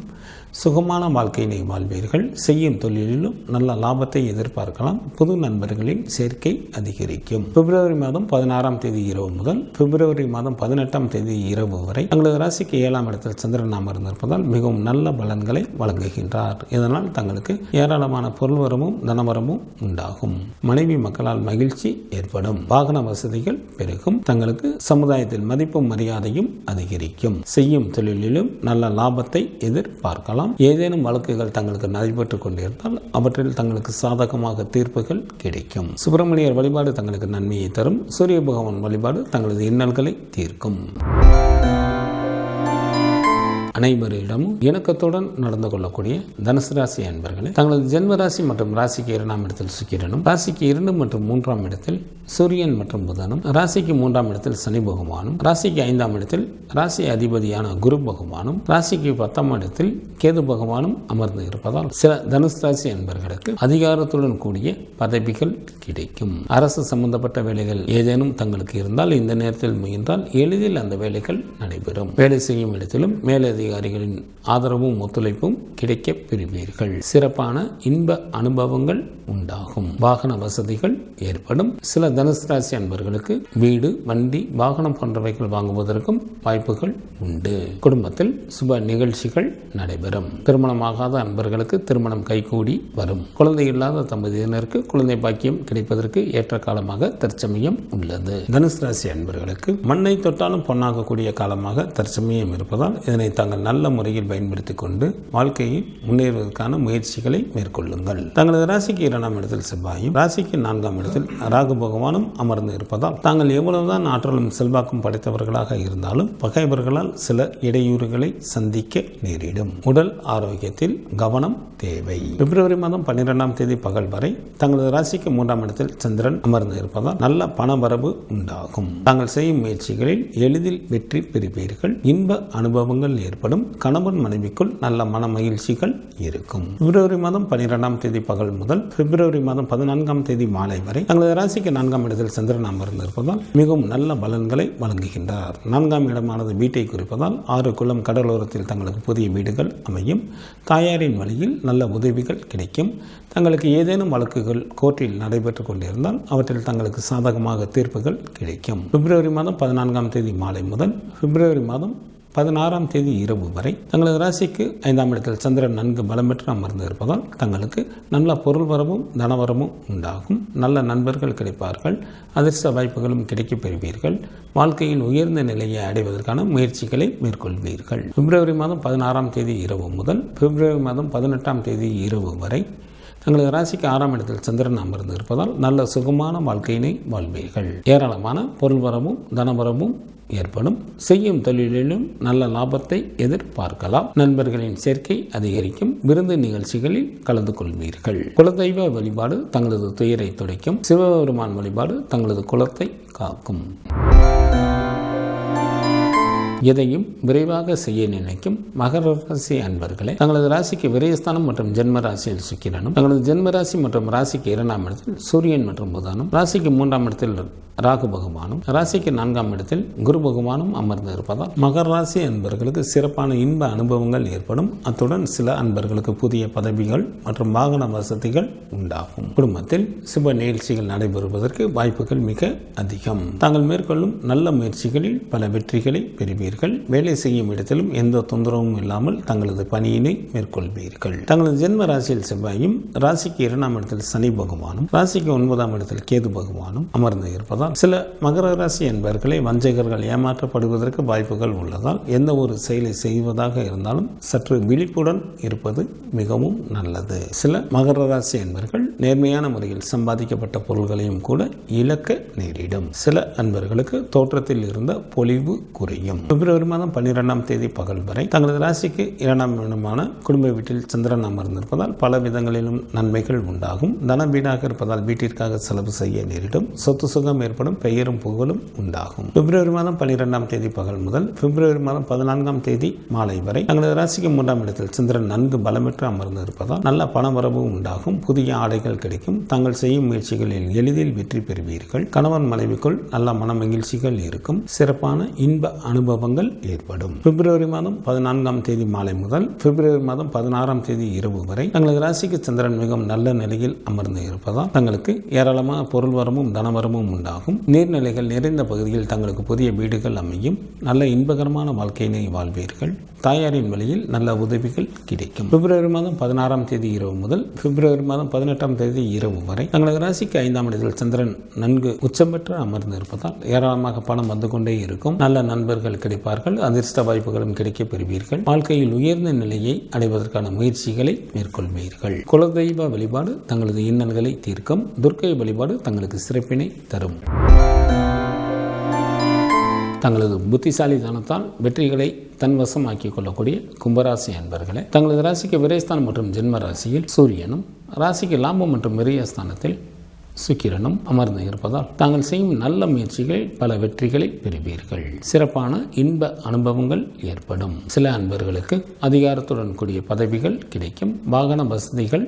S1: சுகமான வாழ்க்கையினை வாழ்வீர்கள். செய்யும் தொழிலிலும் நல்ல லாபத்தை எதிர்பார்க்கலாம். புது நண்பர்களின் சேர்க்கை அதிகரிக்கும். பிப்ரவரி மாதம் 16ஆம் தேதி இரவு முதல் பிப்ரவரி மாதம் 18ஆம் தேதி இரவு வரை தங்களது ராசிக்கு 7ஆம் இடத்தில் சந்திரன் அமர்ந்திருப்பதால் மிகவும் நல்ல பலன்களை வழங்குகின்றார். இதனால் தங்களுக்கு ஏராளமான பொருள் வரமும் தனவரமும் உண்டாகும். மனைவி மக்களால் மகிழ்ச்சி ஏற்படும். வாகன வசதிகள் பெருகும். தங்களுக்கு சமுதாயத்தில் மதிப்பும் மரியாதையும் அதிகரிக்கும். செய்யும் தொழிலிலும் நல்ல லாபத்தை எதிர்பார்க்கலாம். ஏதேனும் வழக்குகள் தங்களுக்கு நடைபெற்றுக் கொண்டிருந்தால் அவற்றில் தங்களுக்கு சாதகமாக தீர்ப்புகள் கிடைக்கும். சுப்பிரமணியர் வழிபாடு தங்களுக்கு நன்மையை தரும். சூரிய பகவான் வழிபாடு தங்களது இன்னல்களை தீர்க்கும். அனைவரிடமும் இணக்கத்துடன் நடந்து கொள்ளக்கூடிய தனுசு ராசி அன்பர்களே, தங்களது ஜென்ம ராசி மற்றும் ராசிக்கு 2ஆம் இடத்தில் சுக்கிரனும், ராசிக்கு 2 மற்றும் 3ஆம் இடத்தில் சூரியன் மற்றும் புதனும், ராசிக்கு 3ஆம் இடத்தில் சனி பகவானும், ராசிக்கு 5ஆம் இடத்தில் ராசி அதிபதியான குரு பகவானும், ராசிக்கு 10ஆம் இடத்தில் கேது பகவானும் அமர்ந்து இருப்பதால் சில தனுசு ராசி அன்பர்களுக்கு அதிகாரத்துடன் கூடிய பதவிகள் கிடைக்கும். அரசு சம்பந்தப்பட்ட வேலைகள் ஏதேனும் தங்களுக்கு இருந்தால் இந்த நேரத்தில் முயன்றால் எளிதில் அந்த வேலைகள் நடைபெறும். வேலை செய்யும் இடத்திலும் மேலதிகாரிகளின் ஆதரவும் ஒத்துழைப்பும் கிடைக்க பெறுவீர்கள். சிறப்பான இன்ப அனுபவங்கள் உண்டாகும். வாகன வசதிகள் ஏற்படும். சில தனுசு ராசி அன்பர்களுக்கு வீடு, வண்டி, வாகனம் போன்றவைகள் வாங்குவதற்கும் வாய்ப்புகள் உண்டு. குடும்பத்தில் சுப நிகழ்ச்சிகள் நடைபெறும். திருமணமாகாத அன்பர்களுக்கு திருமணம் கைகூடி வரும். குழந்தை இல்லாத தம்பதியினருக்கு குழந்தை பாக்கியம் கிடைப்பதற்கு ஏற்ற காலமாக தற்சமயம் உள்ளது. தனுசு ராசி அன்பர்களுக்கு மண்ணை தொட்டாலும் பொன்னாகக்கூடிய காலமாக தற்சமயம் இருப்பதால் இதனை தாங்கள் நல்ல முறையில் பயன்படுத்திக் கொண்டு வாழ்க்கையில் முன்னேறுவதற்கான முயற்சிகளை மேற்கொள்ளுங்கள். தங்களது ராசிக்கு 2ஆம் இடத்தில் செவ்வாயும், ராசிக்கு 4ஆம் இடத்தில் ராகு பகவானும் அமர்ந்து இருப்பதால் தாங்கள் எவ்வளவுதான் ஆற்றலும் செல்வாக்கும் படைத்தவர்களாக இருந்தாலும் பகைவர்களால் சில இடையூறுகளை சந்திக்க நேரிடும். உடல் ஆரோக்கியத்தில் கவனம் தேவை. பிப்ரவரி மாதம் 12ஆம் தேதி பகல் வரை தங்களது ராசிக்கு 3ஆம் இடத்தில் சந்திரன் அமர்ந்து இருப்பதால் நல்ல பண வரவு உண்டாகும். தாங்கள் செய்யும் முயற்சிகளில் எளிதில் வெற்றி பெறுவீர்கள். இன்ப அனுபவங்கள் ஏற்படும். கணவன் மனைவிக்குள் நல்ல மன மகிழ்ச்சிகள் இருக்கும். பிப்ரவரி மாதம் 12ஆம் தேதி பகல் முதல் பிப்ரவரி மாதம் 14ஆம் தேதி மாலை வரை தங்களது ராசிக்கு 4ஆம் இடத்தில் சந்திரன் அமர்ந்து இருப்பதால் மிகவும் நல்ல பலன்களை வழங்குகின்றார். 4ஆம் இடமானது வீட்டை குறிப்பதால் 6 குளம் கடலோரத்தில் தங்களுக்கு புதிய வீடுகள் அமையும். தாயாரின் வழியில் நல்ல உதவிகள் கிடைக்கும். தங்களுக்கு ஏதேனும் வழக்குகள் கோர்ட்டில் நடைபெற்றுக் கொண்டிருந்தால் அவற்றில் தங்களுக்கு சாதகமாக தீர்ப்புகள் கிடைக்கும். பிப்ரவரி மாதம் 14ஆம் தேதி மாலை முதல் பிப்ரவரி மாதம் 16ஆம் தேதி இரவு வரை தங்களது ராசிக்கு 5ஆம் இடத்தில் சந்திரன் நன்கு பலம் பெற்று அமர்ந்து இருப்பதால் தங்களுக்கு நல்ல பொருள் வரவும் தனவரமும் உண்டாகும். நல்ல நண்பர்கள் கிடைப்பார்கள். அதிர்ஷ்ட வாய்ப்புகளும் கிடைக்கப் பெறுவீர்கள். வாழ்க்கையில் உயர்ந்த நிலையை அடைவதற்கான முயற்சிகளை மேற்கொள்வீர்கள். பிப்ரவரி மாதம் 16ஆம் தேதி இரவு முதல் பிப்ரவரி மாதம் 18ஆம் தேதி இரவு வரை தங்களது ராசிக்கு 6ஆம் இடத்தில் சந்திரன் அமர்ந்து இருப்பதால் நல்ல சுகமான வாழ்க்கையினை வாழ்வீர்கள். ஏராளமான பொருள் வரவும் தனவரமும் ஏற்படும். செய்யும் தொழிலிலும் நல்ல லாபத்தை எதிர்பார்க்கலாம். நண்பர்களின் சேர்க்கை அதிகரிக்கும். விருந்து நிகழ்ச்சிகளில் கலந்து கொள்வீர்கள். குலதெய்வ வழிபாடு தங்களது துயரை துடைக்கும். சிவபெருமான் வழிபாடு தங்களது குலத்தை காக்கும். எதையும் விரைவாக செய்ய நினைக்கும் மகர ராசி அன்பர்களே, தங்களது ராசிக்கு விரயஸ்தானம் மற்றும் ஜென்ம ராசியில் சுக்கிரனும், தங்களது ஜென்ம ராசி மற்றும் ராசிக்கு 2ஆம் இடத்தில் சூரியன் மற்றும் புதனும், ராசிக்கு 3ஆம் இடத்தில் ராகு பகவானும், ராசிக்கு 4ஆம் இடத்தில் குரு பகவானும் அமர்ந்து இருப்பதால் மகர ராசி அன்பர்களுக்கு சிறப்பான இன்ப அனுபவங்கள் ஏற்படும். அத்துடன் சில அன்பர்களுக்கு புதிய பதவிகள் மற்றும் வாகன வசதிகள் உண்டாகும். குடும்பத்தில் சுப நிகழ்ச்சிகள் நடைபெறுவதற்கு வாய்ப்புகள் மிக அதிகம். தாங்கள் மேற்கொள்ளும் நல்ல முயற்சிகளில் பல வெற்றிகளை பெறுவீர்கள். பெறுவீர்கள். வேலை செய்யும் இடத்திலும் எந்த தொந்தரவும் இல்லாமல் தங்களது பணியினை மேற்கொள்வீர்கள். தங்களது ஜென்ம ராசியில் செவ்வாயும், ராசிக்கு 2ஆம் இடத்தில் சனி பகவானும், ராசிக்கு 9ஆம் இடத்தில் கேது பகவானும் அமர்ந்து இருப்பதால் சில மகர ராசி என்பவர்களை வஞ்சகர்கள் ஏமாற்றப்படுவதற்கு வாய்ப்புகள் உள்ளதால் எந்த ஒரு செயலை செய்வதாக இருந்தாலும் சற்று விழிப்புடன் இருப்பது மிகவும் நல்லது. சில மகர ராசி என்பவர்கள் நேர்மையான முறையில் சம்பாதிக்கப்பட்ட பொருள்களையும் கூட இழக்க நேரிடும். சில அன்பர்களுக்கு தோற்றத்தில் இருந்த பொலிவு குறையும். பிப்ரவரி மாதம் 12ஆம் தேதி பகல் வரை தங்களது ராசிக்கு 2ஆம் இடமான குடும்ப வீட்டில் சந்திரன் அமர்ந்திருப்பதால் பல விதங்களிலும் நன்மைகள் உண்டாகும். தன வீடாக இருப்பதால் வீட்டிற்காக செலவு செய்ய நேரிடும். சொத்து சுகம் ஏற்படும். பெயரும் புகழும் உண்டாகும். பிப்ரவரி மாதம் 12ஆம் தேதி பகல் முதல் பிப்ரவரி மாதம் 14ஆம் தேதி மாலை வரை தங்களது ராசிக்கு 3ஆம் இடத்தில் சந்திரன் நன்கு பலமற்று அமர்ந்து இருப்பதால் நல்ல பணவரவு உண்டாகும். புதிய ஆடைகள் கிடைக்கும். தாங்கள் செய்யும் முயற்சிகளில் எளிதில் வெற்றி பெறுவீர்கள். கணவன் மனைவிக்குள் நல்ல மன மகிழ்ச்சிகள் இருக்கும். சிறப்பான இன்ப அனுபவங்கள் ஏற்படும். பிப்ரவரி மாதம் 14ஆம் தேதி மாலை முதல் பிப்ரவரி மாதம் 16ஆம் தேதி இரவு வரை தங்களது ராசிக்கு சந்திரன் மிகவும் நல்ல நிலையில் அமர்ந்து இருப்பதால் தங்களுக்கு ஏராளமான பொருள் வரமும் தனவரமும் உண்டாகும். நீர்நிலைகள் நிறைந்த பகுதியில் தங்களுக்கு புதிய வீடுகள் அமையும். நல்ல இன்பகரமான வாழ்க்கையினை வாழ்வீர்கள். தாயாரின் வழியில் நல்ல உதவிகள் கிடைக்கும். பிப்ரவரி மாதம் 16ஆம் தேதி இரவு முதல் பிப்ரவரி மாதம் 18ஆம் தேதி இரவு வரை தங்களது ராசிக்கு 5ஆம் இடத்தில் சந்திரன் நன்கு உச்சம் பெற்று அமர்ந்து இருப்பதால் ஏராளமாக பணம் வந்து கொண்டே இருக்கும். நல்ல நண்பர்கள் கிடைப்பார்கள். அதிர்ஷ்ட வாய்ப்புகளும் கிடைக்கப் பெறுவீர்கள். வாழ்க்கையில் உயர்ந்த நிலையை அடைவதற்கான முயற்சிகளை மேற்கொள்வீர்கள். குலதெய்வ வழிபாடு தங்களது இன்னல்களை தீர்க்கும். துர்க்கை வழிபாடு தங்களுக்கு சிறப்பினை தரும். தங்களது புத்திசாலித்தனத்தால் வெற்றிகளை தன்வசமாக்கிக் கொள்ளக்கூடிய கும்பராசி அன்பர்களே, தங்களது ராசிக்கு விரயஸ்தானம் மற்றும் ஜென்ம ராசியில் சூரியனும், ராசிக்கு லாபம் மற்றும் விரயஸ்தானத்தில் சுக்கிரனும் அமர்ந்து இருப்பதால் தாங்கள் செய்யும் நல்ல முயற்சிகளில் பல வெற்றிகளை பெறுவீர்கள். சிறப்பான இன்ப அனுபவங்கள் ஏற்படும். சில அன்பர்களுக்கு அதிகாரத்துடன் கூடிய பதவிகள் கிடைக்கும். வாகன வசதிகள்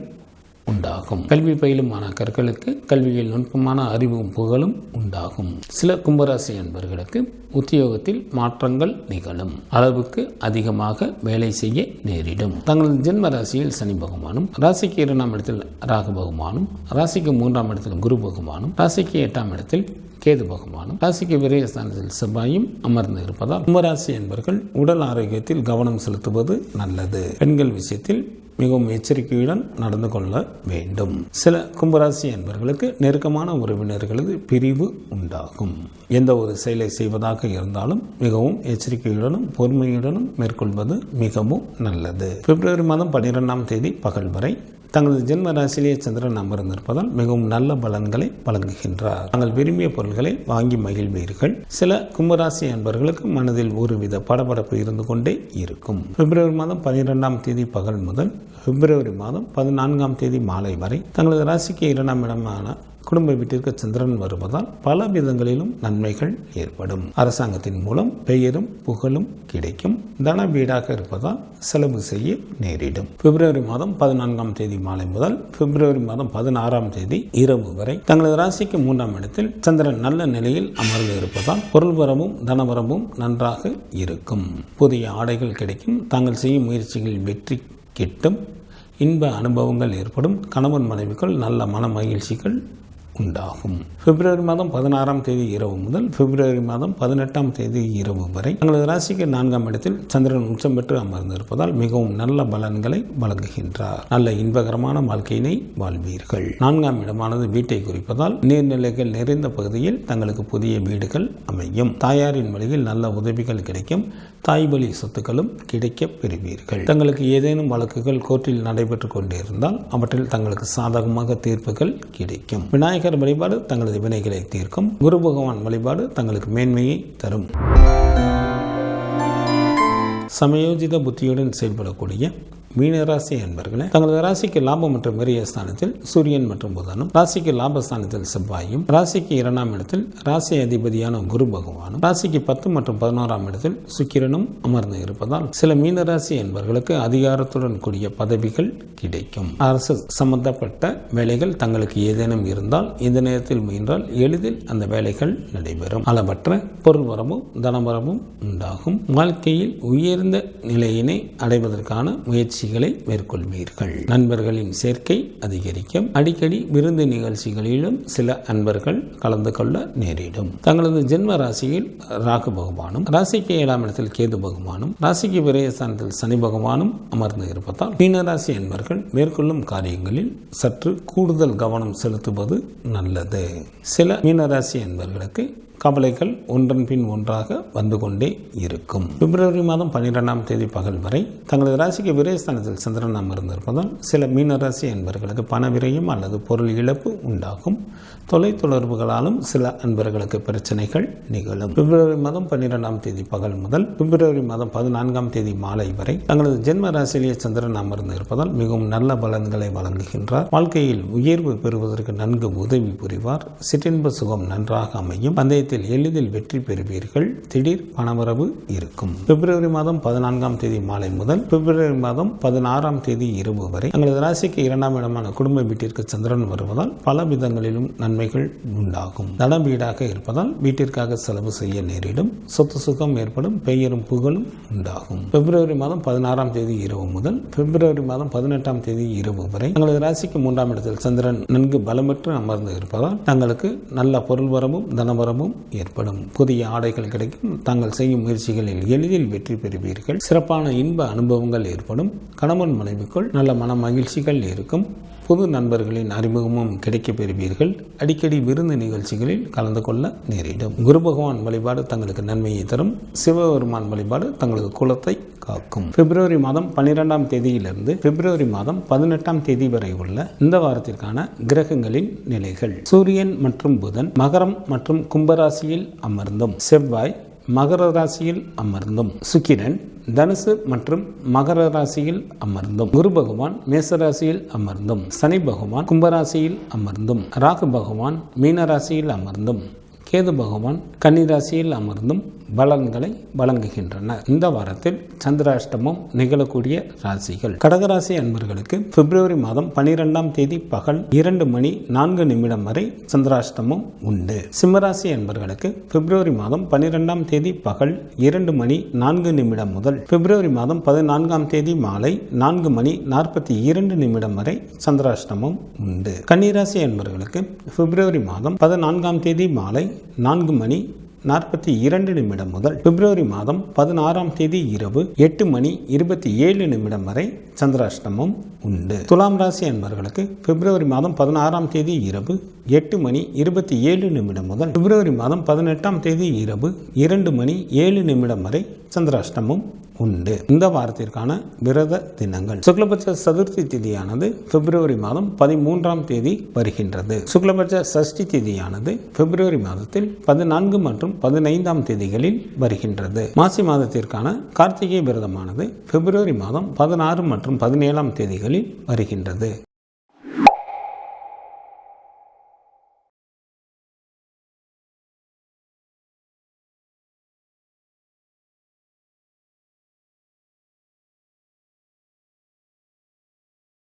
S1: உண்டாகும். கல்வி பயிலும் மாணாக்கர்களுக்கு கல்வியில் நுட்பமான அறிவும் புகழும் உண்டாகும். சில கும்பராசி அன்பர்களுக்கு உத்தியோகத்தில் மாற்றங்கள் நிகழும். அளவுக்கு அதிகமாக வேலை செய்ய நேரிடும். தங்களது ஜென்ம ராசியில் சனி பகவானும், ராசிக்கு 2ஆம் இடத்தில் ராகு பகவானும், ராசிக்கு 3ஆம் இடத்தில் குரு பகவானும், ராசிக்கு 8ஆம் இடத்தில் கேது பகவானும், ராசிக்கு விரயஸ்தானத்தில் செவ்வாயும் அமர்ந்து இருப்பதால் கும்பராசி என்பவர்கள் உடல் ஆரோக்கியத்தில் கவனம் செலுத்துவது நல்லது. பெண்கள் விஷயத்தில் மிகவும் எச்சரிக்கையுடன் நடந்து கொள்ள வேண்டும். சில கும்பராசி என்பவர்களுக்கு நெருக்கமான உறவினர்களது பிரிவு உண்டாகும். எந்த ஒரு செயலை செய்வதாக இருந்தாலும் மிகவும் எச்சரிக்கையுடனும் பொறுமையுடனும் மேற்கொள்வது மிகவும் நல்லது. பிப்ரவரி மாதம் 12ஆம் தேதி பகல் வரை தங்களது ஜென்ம ராசியிலேயே சந்திரன் அமர்ந்திருப்பதால் மிகவும் நல்ல பலன்களை வழங்குகின்றார். தாங்கள் விரும்பிய பொருட்களை வாங்கி மகிழ்வீர்கள். சில கும்பராசி அன்பர்களுக்கு மனதில் ஒருவித படபடப்பு இருந்து கொண்டே இருக்கும். பிப்ரவரி மாதம் 12ஆம் தேதி பகல் முதல் பிப்ரவரி மாதம் 14ஆம் தேதி மாலை வரை தங்களது ராசிக்கு 2ஆம் இடமான குடும்ப வீட்டிற்கு சந்திரன் வருவதால் பல விதங்களிலும் நன்மைகள் ஏற்படும். அரசாங்கத்தின் மூலம் பெயரும் புகழும் கிடைக்கும். தன வீடாக இருப்பதால் செலவு செய்ய நேரிடும். பிப்ரவரி மாதம் 14ஆம் தேதி மாலை முதல் பிப்ரவரி மாதம் 16ஆம் தேதி இரவு வரை தங்களது ராசிக்கு 3ஆம் இடத்தில் சந்திரன் நல்ல நிலையில் அமர்ந்து இருப்பதால் பொருள் வரவும் தனவரவும் நன்றாக இருக்கும். புதிய ஆடைகள் கிடைக்கும். தாங்கள் செய்யும் முயற்சிகளில் வெற்றி கிட்டும். இன்ப அனுபவங்கள் ஏற்படும். கணவன் மனைவிக்குள் நல்ல மன மகிழ்ச்சிகள் உண்டாகும். பிப்ரவரி மாதம் 16ஆம் தேதி இரவு முதல் பிப்ரவரி மாதம் 18ஆம் தேதி இரவு வரை தங்களது ராசிக்கு 4ஆம் இடத்தில் சந்திரன் உச்சம் பெற்று அமர்ந்திருப்பதால் மிகவும் நல்ல பலன்களை வழங்குகின்றார். நல்ல இன்பகரமான வாழ்க்கையினை வாழ்வீர்கள். 4ஆம் இடமானது வீட்டை குறிப்பதால் நீர்நிலைகள் நிறைந்த பகுதியில் தங்களுக்கு புதிய வீடுகள் அமையும். தாயாரின் வழியில் நல்ல உதவிகள் கிடைக்கும். தாய் வழி சொத்துக்களும் கிடைக்கப் பெறுவீர்கள். தங்களுக்கு ஏதேனும் வழக்குகள் கோர்ட்டில் நடைபெற்றுக் கொண்டிருந்தால் அவற்றில் தங்களுக்கு சாதகமாக தீர்ப்புகள் கிடைக்கும். விநாயகர் வழிபாடு தங்களது வினைகளை தீர்க்கும். குரு பகவான் வழிபாடு தங்களுக்கு மேன்மையை தரும். சமயோஜித புத்தியுடன் செயல்படக்கூடிய மீனராசி என்பர்களே, தங்களது ராசிக்கு லாபம் மற்றும் விரயஸ்தானத்தில் சூரியன் மற்றும் புதனும், ராசிக்கு லாபஸ்தானத்தில் செவ்வாயும், ராசிக்கு 2ஆம் இடத்தில் ராசி அதிபதியான குரு பகவானும், ராசிக்கு 10 மற்றும் 11ஆம் இடத்தில் சுக்கிரனும் அமர்ந்து இருப்பதால் சில மீனராசி என்பவர்களுக்கு அதிகாரத்துடன் கூடிய பதவிகள் கிடைக்கும். அரசு சம்பந்தப்பட்ட வேலைகள் தங்களுக்கு ஏதேனும் இருந்தால் இந்த நேரத்தில் முயன்றால் எளிதில் அந்த வேலைகள் நடைபெறும். அளவற்ற பொருள் வரவும் தனவரவும் உண்டாகும். வாழ்க்கையில் உயர்ந்த நிலையினை அடைவதற்கான முயற்சிகளை முயற்சிகளை மேற்கொள்வீர்கள். நண்பர்களின் சேர்க்கை அதிகரிக்கும். அடிக்கடி விருந்து நிகழ்ச்சிகளிலும் சில அன்பர்கள் கலந்து கொள்ள நேரிடும். தங்களது ஜென்ம ராசியில் ராகு பகவானும், ராசிக்கு 7ஆம் இடத்தில் கேது பகவானும், ராசிக்கு விரயஸ்தானத்தில் சனி பகவானும் அமர்ந்து இருப்பதால் மீனராசி அன்பர்கள் மேற்கொள்ளும் காரியங்களில் சற்று கூடுதல் கவனம் செலுத்துவது நல்லது. சில மீனராசி அன்பர்களுக்கு கவலைகள் ஒன்றன் பின் ஒன்றாக வந்து கொண்டே இருக்கும். பிப்ரவரி மாதம் 12ஆம் தேதி பகல் வரை தங்களது ராசிக்கு விரயஸ்தானத்தில் சந்திரன் அமர்ந்திருப்பதால் சில மீனராசி அன்பர்களுக்கு பண விரயம் அல்லது பொருள் இழப்பு உண்டாகும். தொலைத்தொடர்புகளாலும் சில அன்பர்களுக்கு பிரச்சனைகள் நிகழும். பிப்ரவரி மாதம் 12ஆம் தேதி பகல் முதல் பிப்ரவரி மாதம் 14ஆம் தேதி மாலை வரை தங்களது ஜென்ம ராசியிலேயே சந்திரன் அமர்ந்து இருப்பதால் மிகவும் நல்ல பலன்களை வழங்குகின்றார். வாழ்க்கையில் உயர்வு பெறுவதற்கு நன்கு உதவி புரிவார். சிற்றின்ப சுகம் நன்றாக அமையும். பந்தயத்தில் எளிதில் வெற்றி பெறுவீர்கள். திடீர் பணவரவு இருக்கும். பிப்ரவரி மாதம் 14ஆம் தேதி மாலை முதல் பிப்ரவரி மாதம் 16ஆம் தேதி இரவு வரை தங்களது ராசிக்கு 2ஆம் இடமான குடும்ப வீட்டிற்கு சந்திரன் வருவதால் பல விதங்களிலும் நன்மைகள் உண்டாகும். தன வீடாக இருப்பதால் வீட்டிற்காக செலவு செய்ய நேரிடும். சொத்து சுகம் ஏற்படும். பெயரும் புகழும் உண்டாகும். பிப்ரவரி மாதம் 16ஆம் தேதி இரவு முதல் பிப்ரவரி மாதம் 18ஆம் தேதி இரவு வரை தங்களது ராசிக்கு 3ஆம் இடத்தில் சந்திரன் நன்கு பலமற்று அமர்ந்து இருப்பதால் தங்களுக்கு நல்ல பொருள் வரவும் தனவரமும் ஏற்படும். புதிய ஆடைகள் கிடைக்கும். தாங்கள் செய்யும் முயற்சிகளில் எளிதில் வெற்றி பெறுவீர்கள். சிறப்பான இன்ப அனுபவங்கள் ஏற்படும். கணவன் மனைவிக்குள் நல்ல மன மகிழ்ச்சிகள் இருக்கும். புது நண்பர்களின் அறிமுகமும் கிடைக்க பெறுவீர்கள். அடிக்கடி விருந்து நிகழ்ச்சிகளில் கலந்து கொள்ள நேரிடும். குரு பகவான் வழிபாடு தங்களுக்கு நன்மையை தரும். சிவபெருமான் வழிபாடு தங்களது குலத்தை காக்கும். பிப்ரவரி மாதம் 12ஆம் தேதியிலிருந்து பிப்ரவரி மாதம் 18ஆம் தேதி வரை உள்ள இந்த வாரத்திற்கான கிரகங்களின் நிலைகள். சூரியன் மற்றும் புதன் மகரம் மற்றும் கும்பராசியில் அமர்ந்தும், செவ்வாய் மகர ராசியில் அமர்ந்தும், சுக்கிரன் தனுசு மற்றும் மகர ராசியில் அமர்ந்தும், குரு பகவான் மேசராசியில் அமர்ந்தும், சனி பகவான் கும்பராசியில் அமர்ந்தும், ராகு பகவான் மீனராசியில் அமர்ந்தும், கேது பகவான் கன்னிராசியில் அமர்ந்தும் பலன்களை வழங்குகின்றனர். இந்த வாரத்தில் சந்திராஷ்டமம் நிகழக்கூடிய ராசிகள். கடகராசி அன்பர்களுக்கு பிப்ரவரி மாதம் 12ஆம் தேதி பகல் 2:04 வரை சந்திராஷ்டமம் உண்டு. சிம்மராசி அன்பர்களுக்கு பிப்ரவரி மாதம் 12ஆம் தேதி பகல் 2:04 முதல் பிப்ரவரி மாதம் 14ஆம் தேதி மாலை 4:42 வரை சந்திராஷ்டமம் உண்டு. கன்னிராசி அன்பர்களுக்கு பிப்ரவரி மாதம் 14ஆம் தேதி மாலை 4:42 முதல் பிப்ரவரி மாதம் 16ஆம் தேதி இரவு 8:27 வரை சந்திராஷ்டமம் உண்டு. துலாம் ராசி அன்பர்களுக்கு பிப்ரவரி மாதம் 16ஆம் தேதி இரவு 8:27 முதல் பிப்ரவரி மாதம் 18ஆம் தேதி இரவு 2:07 வரை சந்திராஷ்டமம் உண்டு. இந்த வாரத்திற்கான விரத தினங்கள். சுக்லபட்ச சதுர்த்தி திதியானது பிப்ரவரி மாதம் 13ஆம் தேதி வருகின்றது. சுக்லபட்ச சஷ்டி திதியானது பிப்ரவரி மாதத்தில் 14 மற்றும் 15ஆம் தேதிகளில் வருகின்றது. மாசி மாதத்திற்கான கார்த்திகை விரதமானது பிப்ரவரி மாதம் 16 மற்றும் 17ஆம் தேதிகளில் வருகின்றது.